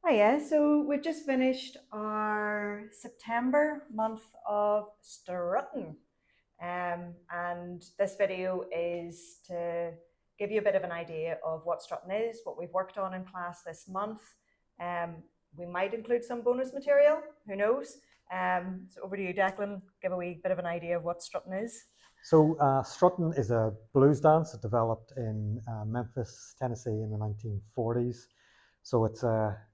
Hiya, so we've just finished our September month of strutting. And this video is to give you a bit of an idea of what strutting is, what we've worked on in class this month. Um, we might include some bonus material, who knows? So over to you, Declan, give a wee bit of an idea of what strutting is. So strutting is a blues dance that developed in Memphis, Tennessee in the 1940s. So it's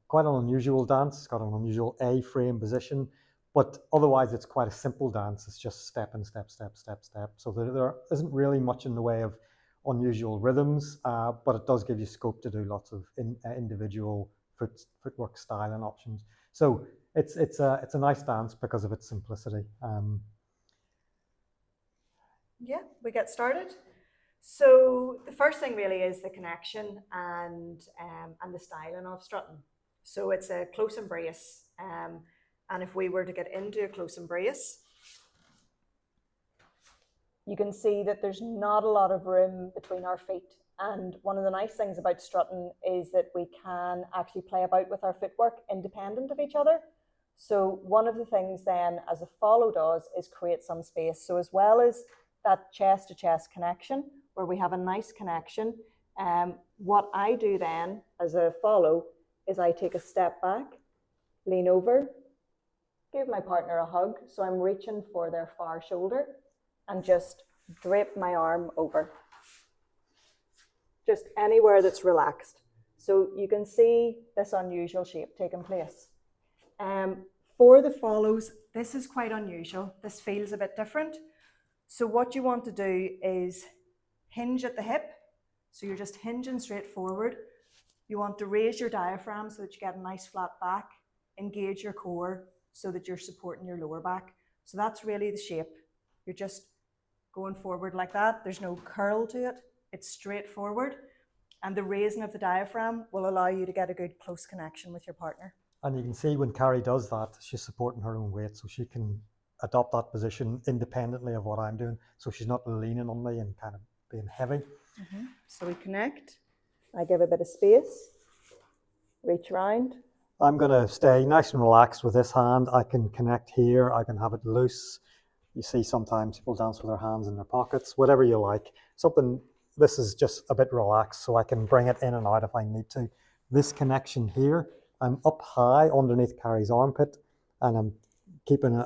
quite an unusual dance. It's got an unusual A-frame position, but otherwise it's quite a simple dance. It's just step and step, step, step, step. So there isn't really much in the way of unusual rhythms, but it does give you scope to do lots of individual footwork style and options. So it's a nice dance because of its simplicity. Yeah, we get started. So the first thing really is the connection and the styling of strutting. So it's a close embrace, and if we were to get into a close embrace, you can see that there's not a lot of room between our feet. And one of the nice things about strutting is that we can actually play about with our footwork independent of each other. So one of the things then, as a follow does, is create some space. So as well as that chest to chest connection, where we have a nice connection, what I do then as a follow is I take a step back, lean over, give my partner a hug. So I'm reaching for their far shoulder and just drape my arm over. Just anywhere that's relaxed. So you can see this unusual shape taking place. For the follows, this is quite unusual. This feels a bit different. So what you want to do is hinge at the hip. So you're just hinging straight forward. You want to raise your diaphragm so that you get a nice flat back. Engage your core so that you're supporting your lower back. So that's really the shape. You're just going forward like that. There's no curl to it. It's straight forward. And the raising of the diaphragm will allow you to get a good close connection with your partner. And you can see when Carrie does that, she's supporting her own weight, so she can adopt that position independently of what I'm doing. So she's not leaning on me and kind of being heavy. Mm-hmm. So we connect. I give a bit of space. Reach around. I'm going to stay nice and relaxed with this hand. I can connect here. I can have it loose. You see sometimes people dance with their hands in their pockets, whatever you like. This is just a bit relaxed, so I can bring it in and out if I need to. This connection here, I'm up high underneath Carrie's armpit, and I'm keeping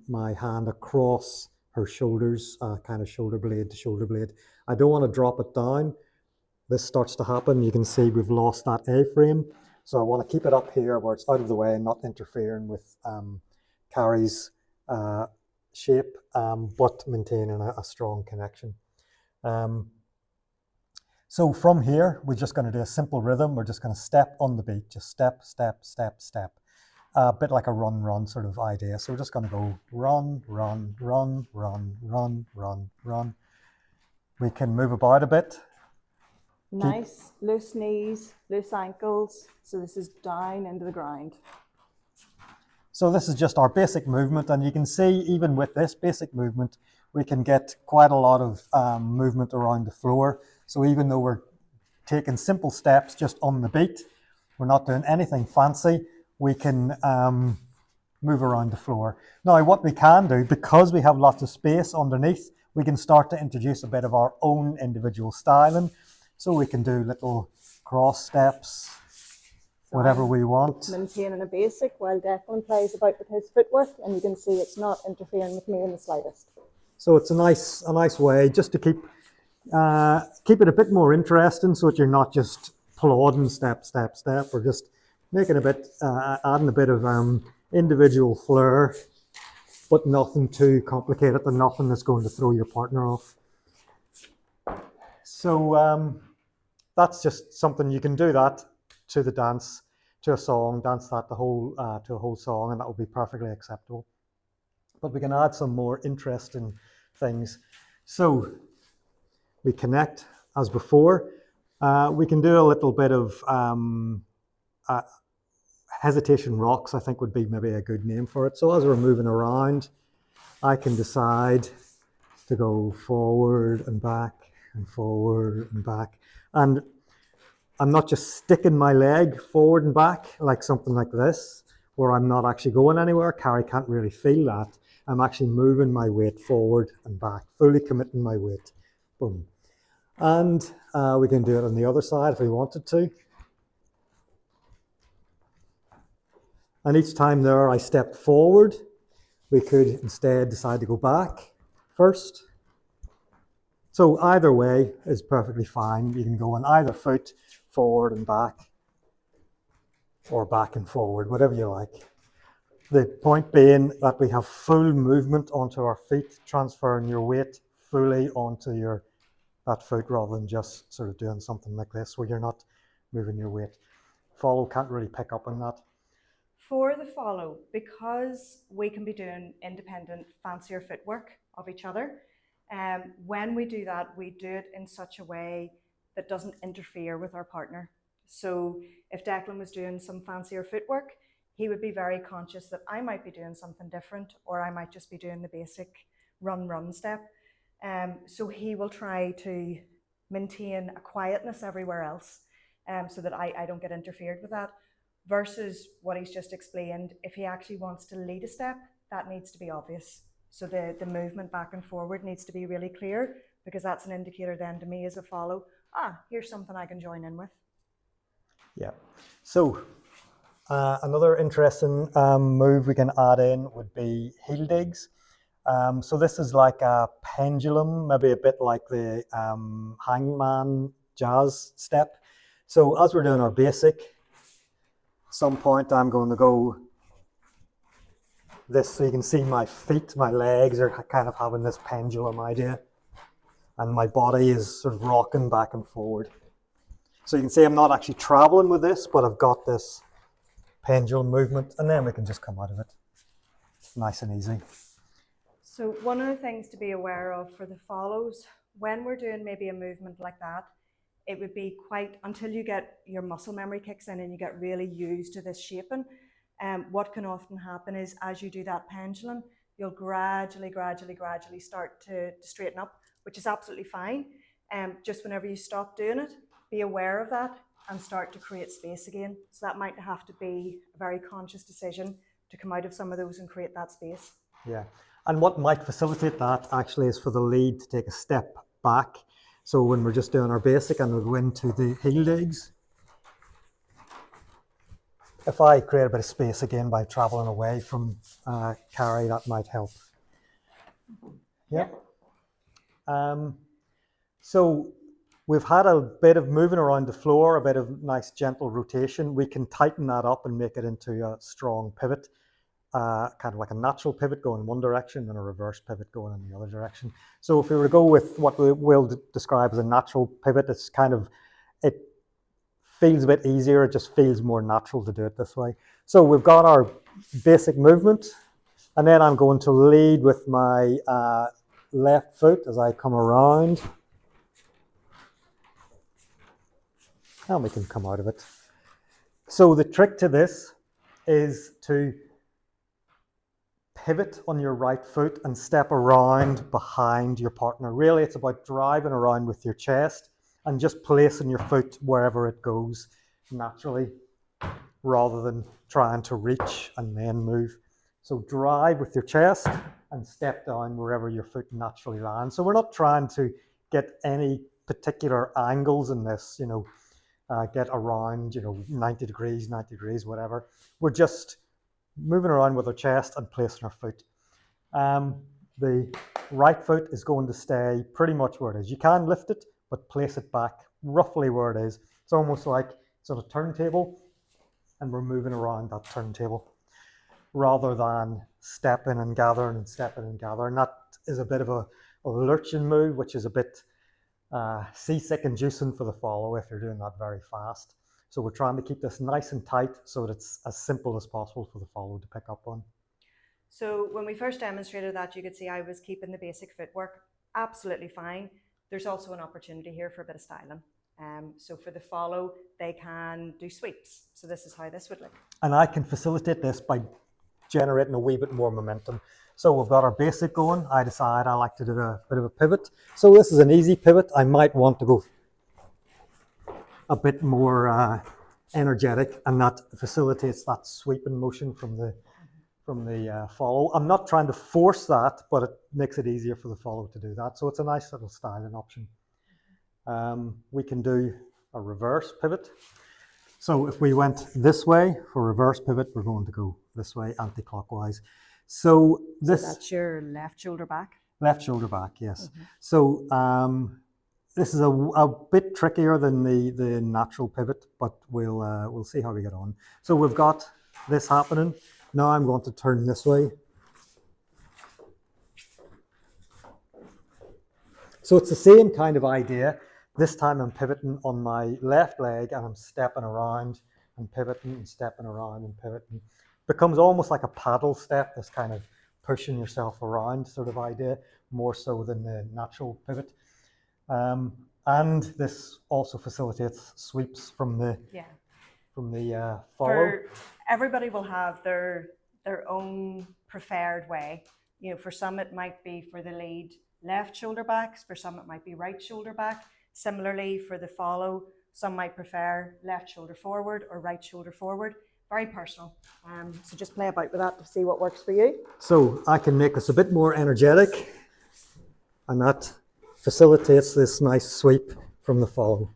my hand across her shoulders, kind of shoulder blade to shoulder blade. I don't want to drop it down. This starts to happen. You can see we've lost that A-frame. So I want to keep it up here where it's out of the way and not interfering with Carrie's shape, but maintaining a strong connection. So from here, we're just going to do a simple rhythm. We're just going to step on the beat, just step, step, step, step. A bit like a run, run sort of idea. So we're just going to go run, run, run, run, run, run, run. We can move about a bit. Nice, loose knees, loose ankles. So this is down into the ground. So this is just our basic movement. And you can see even with this basic movement, we can get quite a lot of movement around the floor. So even though we're taking simple steps just on the beat, we're not doing anything fancy, we can move around the floor. Now, what we can do, because we have lots of space underneath, we can start to introduce a bit of our own individual styling. So we can do little cross steps, whatever we want. Maintaining a basic while Declan plays about with his footwork, and you can see it's not interfering with me in the slightest. So it's a nice way just to keep it a bit more interesting, so that you're not just plodding step, step, step, or just making adding a bit of individual flair, but nothing too complicated and nothing that's going to throw your partner off. So that's just something you can do that to the dance, to a song, dance that to a whole song, and that will be perfectly acceptable. But we can add some more interesting things. So we connect as before. We can do a little bit of hesitation rocks, I think would be maybe a good name for it. So as we're moving around, I can decide to go forward and back and forward and back. And I'm not just sticking my leg forward and back like something like this, where I'm not actually going anywhere. Carrie can't really feel that. I'm actually moving my weight forward and back, fully committing my weight. Boom. And we can do it on the other side if we wanted to. And each time there I stepped forward, we could instead decide to go back first. So either way is perfectly fine. You can go on either foot, forward and back, or back and forward, whatever you like. The point being that we have full movement onto our feet, transferring your weight fully onto that foot rather than just sort of doing something like this where you're not moving your weight. Follow can't really pick up on that. For the follow, because we can be doing independent, fancier footwork of each other, when we do that, we do it in such a way that doesn't interfere with our partner. So if Declan was doing some fancier footwork, he would be very conscious that I might be doing something different, or I might just be doing the basic run step. So he will try to maintain a quietness everywhere else, so that I don't get interfered with that. Versus what he's just explained, if he actually wants to lead a step, that needs to be obvious. So the movement back and forward needs to be really clear, because that's an indicator then to me as a follow, here's something I can join in with. Yeah. So another interesting move we can add in would be heel digs. So this is like a pendulum, maybe a bit like the hangman jazz step. So as we're doing our basic, some point I'm going to go this, so you can see my feet, my legs are kind of having this pendulum idea, and my body is sort of rocking back and forward. So you can see I'm not actually traveling with this, but I've got this pendulum movement, and then we can just come out of it. Nice and easy. So one of the things to be aware of for the follows, when we're doing maybe a movement like that, it would be quite, until you get your muscle memory kicks in and you get really used to this shaping, what can often happen is as you do that pendulum, you'll gradually start to straighten up, which is absolutely fine. Just whenever you stop doing it, be aware of that and start to create space again. So that might have to be a very conscious decision to come out of some of those and create that space. Yeah, and what might facilitate that actually is for the lead to take a step back. So when we're just doing our basic and we'll go into the heel digs, if I create a bit of space again by traveling away from Carrie, that might help. Yeah. So we've had a bit of moving around the floor, a bit of nice gentle rotation. We can tighten that up and make it into a strong pivot, kind of like a natural pivot going in one direction and a reverse pivot going in the other direction. So if we were to go with what we will describe as a natural pivot, it's kind of, it feels a bit easier. It just feels more natural to do it this way. So we've got our basic movement, and then I'm going to lead with my left foot as I come around. And we can come out of it. So the trick to this is to pivot on your right foot and step around behind your partner. Really, it's about driving around with your chest and just placing your foot wherever it goes naturally, rather than trying to reach and then move. So drive with your chest and step down wherever your foot naturally lands. So we're not trying to get any particular angles in this, get around, 90 degrees, whatever. We're just moving around with our chest and placing our foot. The right foot is going to stay pretty much where it is. You can lift it, but place it back roughly where it is. It's almost like sort of turntable, and we're moving around that turntable rather than stepping and gathering and stepping and gathering. That is a bit of a lurching move, which is a bit seasick inducing for the follow if you're doing that very fast. So we're trying to keep this nice and tight so that it's as simple as possible for the follow to pick up on. So when we first demonstrated that, you could see I was keeping the basic footwork absolutely fine. There's also an opportunity here for a bit of styling. So for the follow, they can do sweeps. So this is how this would look. And I can facilitate this by generating a wee bit more momentum. So we've got our basic going. I decide I like to do a bit of a pivot. So this is an easy pivot. I might want to go a bit more energetic, and that facilitates that sweeping motion from the follow. I'm not trying to force that, but it makes it easier for the follow to do that. So it's a nice little styling option. We can do a reverse pivot. So if we went this way for reverse pivot, we're going to go this way, anti-clockwise. So that's your left shoulder back? Left shoulder back, yes. So this is a bit trickier than the natural pivot, but we'll see how we get on. So we've got this happening. Now I'm going to turn this way. So it's the same kind of idea. This time I'm pivoting on my left leg and I'm stepping around and pivoting and stepping around and pivoting. Becomes almost like a paddle step, this kind of pushing yourself around sort of idea, more so than the natural pivot. And this also facilitates sweeps from the follow. Everybody will have their own preferred way. You know, for some it might be for the lead left shoulder backs, for some it might be right shoulder back. Similarly for the follow, some might prefer left shoulder forward or right shoulder forward. Very personal. So just play about with that to see what works for you. So I can make this a bit more energetic, and that facilitates this nice sweep from the follow.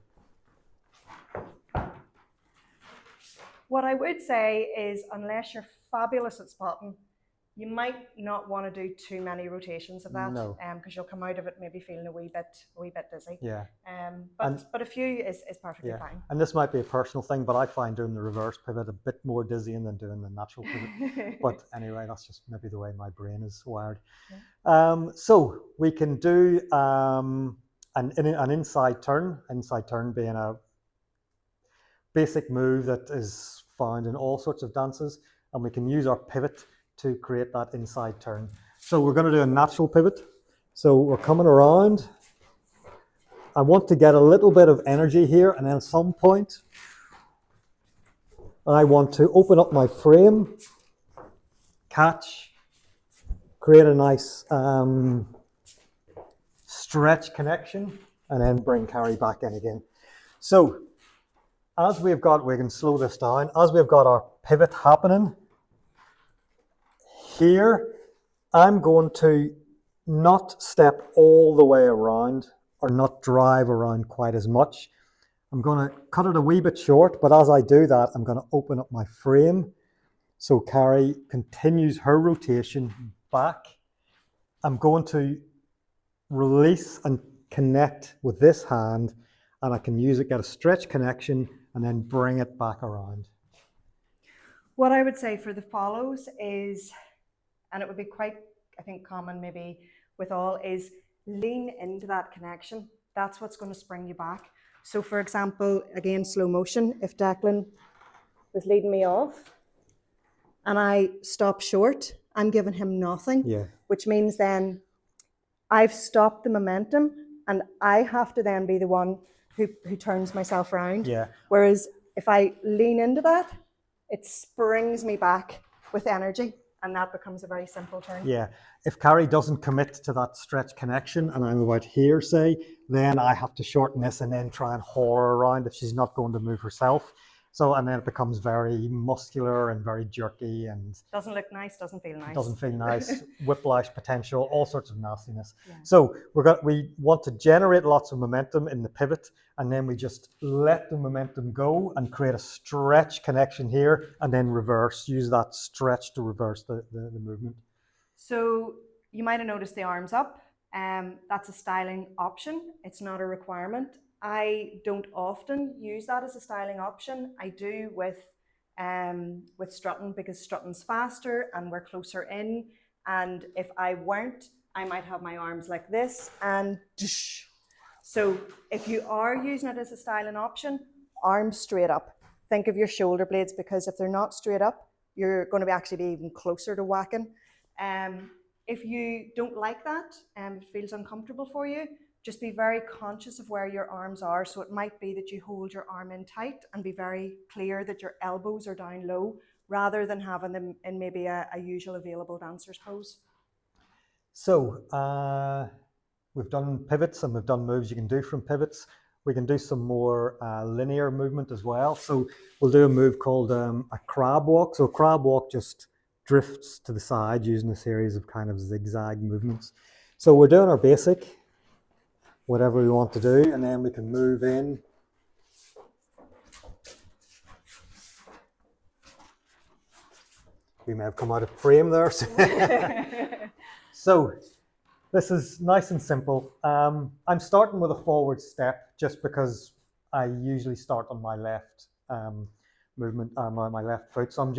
What I would say is, unless you're fabulous at spotting, you might not want to do too many rotations of that, because you'll come out of it maybe feeling a wee bit dizzy. Yeah. But a few is perfectly fine. And this might be a personal thing, but I find doing the reverse pivot a bit more dizzying than doing the natural pivot. But anyway, that's just maybe the way my brain is wired. Yeah. So we can do an inside turn being a basic move that is found in all sorts of dances, and we can use our pivot to create that inside turn. So we're going to do a natural pivot. So we're coming around. I want to get a little bit of energy here, and then at some point I want to open up my frame, catch, create a nice stretch connection, and then bring Carrie back in again. So as we've got, we can slow this down, as we've got our pivot happening, here, I'm going to not step all the way around or not drive around quite as much. I'm going to cut it a wee bit short, but as I do that, I'm going to open up my frame. So Carrie continues her rotation back. I'm going to release and connect with this hand, and I can use it, get a stretch connection, and then bring it back around. What I would say for the follows is, and it would be quite, I think, common maybe with all, is lean into that connection. That's what's going to spring you back. So for example, again, slow motion, if Declan was leading me off and I stop short, I'm giving him nothing, which means then I've stopped the momentum and I have to then be the one who turns myself around. Whereas if I lean into that, it springs me back with energy. And that becomes a very simple turn. Yeah. If Carrie doesn't commit to that stretch connection and I'm about here, say, then I have to shorten this and then try and haul her around if she's not going to move herself. So, and then it becomes very muscular and very jerky and doesn't look nice, doesn't feel nice. Doesn't feel nice, whiplash potential, all sorts of nastiness. So we want to generate lots of momentum in the pivot, and then we just let the momentum go and create a stretch connection here, and then reverse, use that stretch to reverse the movement. So you might have noticed the arms up. That's a styling option. It's not a requirement. I don't often use that as a styling option. I do with strutting, because strutting's faster and we're closer in. And if I weren't, I might have my arms like this and so if you are using it as a styling option, arms straight up. Think of your shoulder blades, because if they're not straight up, you're going to actually be even closer to whacking. If you don't like that and it feels uncomfortable for you, just be very conscious of where your arms are. So it might be that you hold your arm in tight and be very clear that your elbows are down low, rather than having them in maybe a usual available dancer's pose. So we've done pivots and we've done moves you can do from pivots. We can do some more linear movement as well. So we'll do a move called a crab walk. So a crab walk just drifts to the side using a series of kind of zigzag movements. So we're doing our basic, whatever we want to do, and then we can move in. We may have come out of frame there. So this is nice and simple. I'm starting with a forward step just because I usually start on my left movement, my left foot. So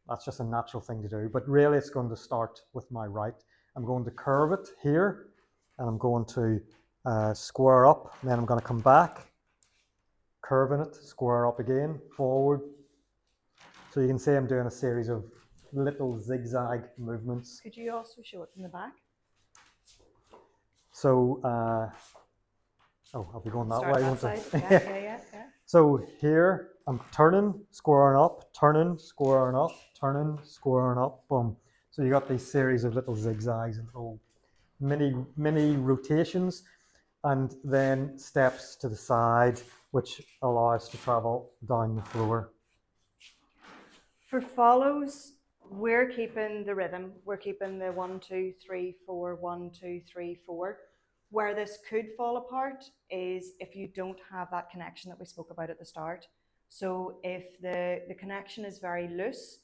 that's just a natural thing to do. But really it's going to start with my right. I'm going to curve it here, and I'm going to square up, and then I'm going to come back, curving it, square up again, forward. So you can see I'm doing a series of little zigzag movements. Could you also show it from the back? So, I'll be going that Start way. that side. Yeah. So here I'm turning, squaring up, turning, squaring up, turning, squaring up, boom. So you got these series of little zigzags and little mini rotations, and then steps to the side, which allow us to travel down the floor. For follows, we're keeping the rhythm. We're keeping the 1, 2, 3, 4, 1, 2, 3, 4. Where this could fall apart is if you don't have that connection that we spoke about at the start. So if the connection is very loose,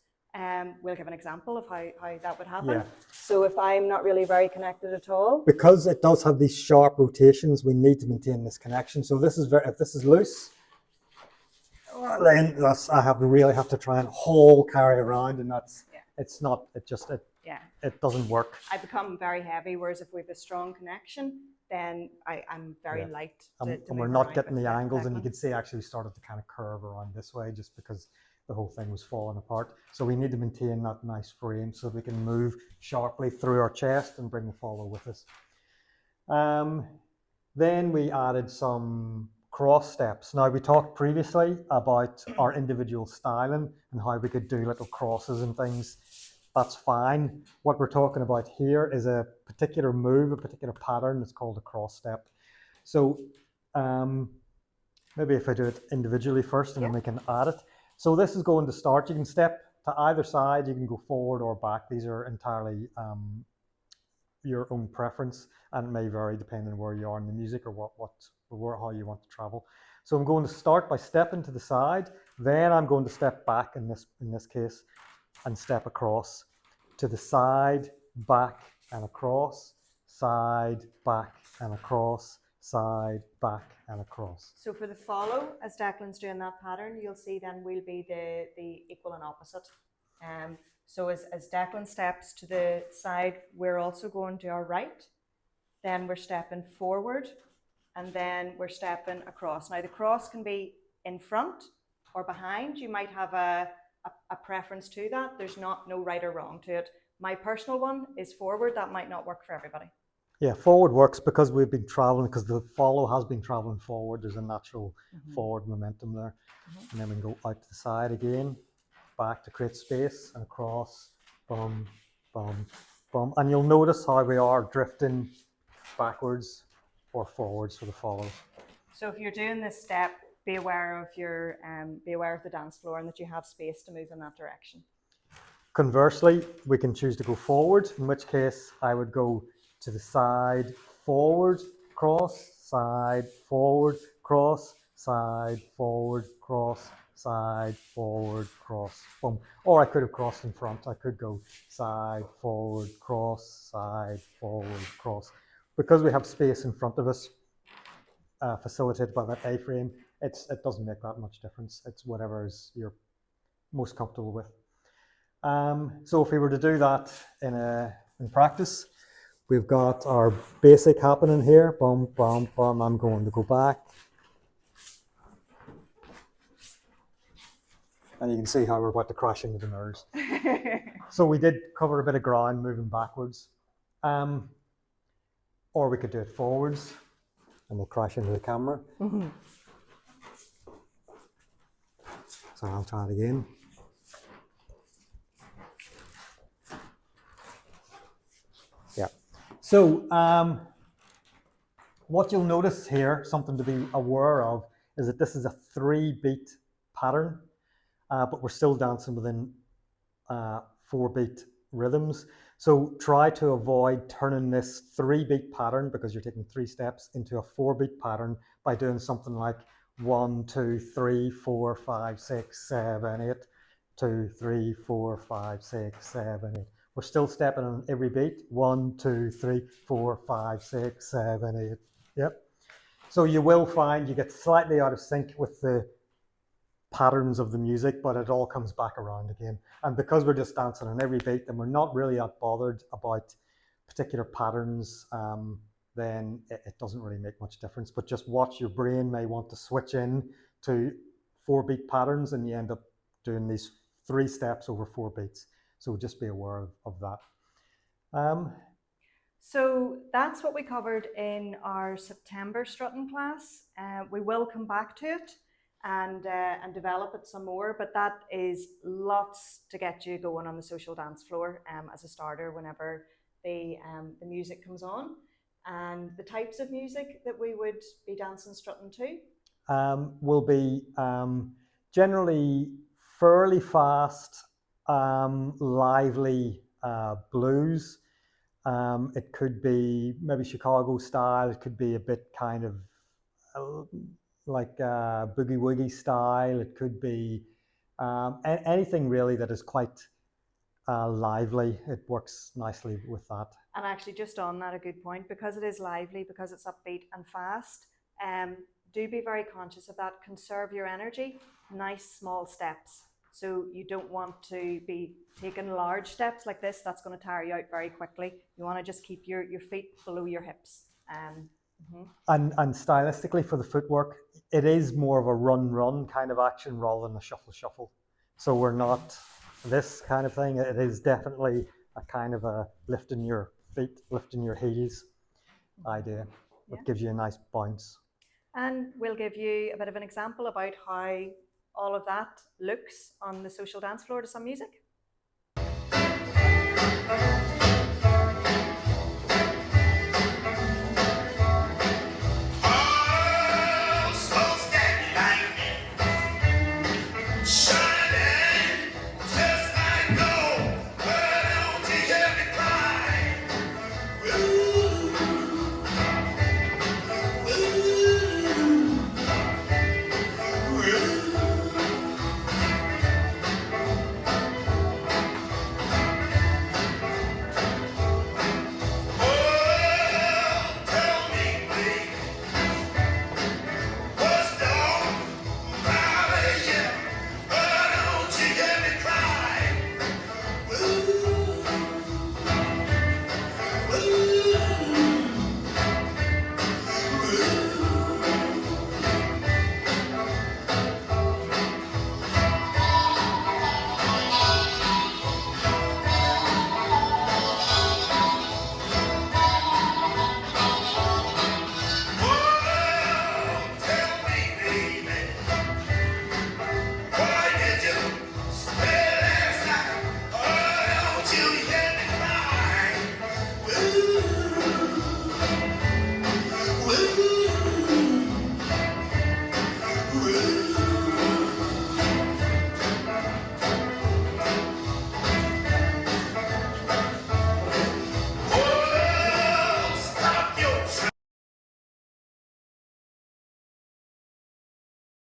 we'll give an example of how that would happen. Yeah. So if I'm not really very connected at all. Because it does have these sharp rotations, we need to maintain this connection. So this is if this is loose, then I really have to try and carry around, and it doesn't work. I become very heavy, whereas if we have a strong connection, then I'm very light. And we're not getting the angles, and you can see actually we started to kind of curve around this way just because the whole thing was falling apart. So we need to maintain that nice frame so we can move sharply through our chest and bring the follow with us. Then we added some cross steps. Now we talked previously about our individual styling and how we could do little crosses and things. That's fine. What we're talking about here is a particular move, a particular pattern. It's called a cross step. So maybe if I do it individually first, and then we can add it. So this is going to start. You can step to either side. You can go forward or back. These are entirely your own preference, and it may vary depending on where you are in the music or how you want to travel. So I'm going to start by stepping to the side. Then I'm going to step back in this case, and step across to the side, back and across, side, back and across, side, back and across. So for the follow, as Declan's doing that pattern, you'll see then we'll be the equal and opposite. So as Declan steps to the side, we're also going to our right, then we're stepping forward, and then we're stepping across. Now the cross can be in front or behind. You might have a preference to that. There's no right or wrong to it. My personal one is forward. That might not work for everybody. Yeah, forward works because we've been traveling, because the follow has been traveling forward. There's a natural forward momentum there. And then we can go out to the side again, back to create space, and across, bum, bum, bum. And you'll notice how we are drifting backwards or forwards for the follow. So if you're doing this step, be aware of the dance floor and that you have space to move in that direction. Conversely, we can choose to go forward, in which case I would go to the side, forward, cross, side, forward, cross, side, forward, cross, side, forward, cross, boom. Or I could have crossed in front. I could go side, forward, cross, side, forward, cross. Because we have space in front of us, facilitated by that A-frame, it doesn't make that much difference. It's whatever you're most comfortable with. So if we were to do that in practice, we've got our basic happening here. Bum, bum, bum. I'm going to go back. And you can see how we're about to crash into the mirrors. So we did cover a bit of ground moving backwards. Or we could do it forwards, and we'll crash into the camera. So I'll try it again. Yeah. So what you'll notice here, something to be aware of, is that this is a 3-beat pattern, but we're still dancing within 4-beat rhythms. So try to avoid turning this 3-beat pattern, because you're taking 3 steps, into a 4-beat pattern by doing something like 1, 2, 3, 4, 5, 6, 7, 8, 2, 3, 4, 5, 6, 7, 8. We're still stepping on every beat. 1, 2, 3, 4, 5, 6, 7, 8. Yep. So you will find you get slightly out of sync with the patterns of the music, but it all comes back around again. And because we're just dancing on every beat and we're not really that bothered about particular patterns, then it doesn't really make much difference. But just watch, your brain may want to switch in to 4-beat patterns, and you end up doing these 3 steps over 4 beats. So just be aware of that. So that's what we covered in our September strutting class. We will come back to it and develop it some more, but that is lots to get you going on the social dance floor as a starter whenever the music comes on. And the types of music that we would be dancing strutting to will be generally fairly fast, lively blues. It could be maybe Chicago style. It could be a bit kind of like boogie woogie style. It could be anything really that is quite lively. It works nicely with that. And actually, just on that, a good point, because it is lively, because it's upbeat and fast, do be very conscious of that. Conserve your energy. Nice small steps. So you don't want to be taking large steps like this. That's going to tire you out very quickly. You want to just keep your feet below your hips. And stylistically for the footwork, it is more of a run kind of action rather than a shuffle. So we're not this kind of thing. It is definitely a kind of a lifting your feet, lifting your heels idea. It gives you a nice bounce. And we'll give you a bit of an example about how all of that looks on the social dance floor to some music.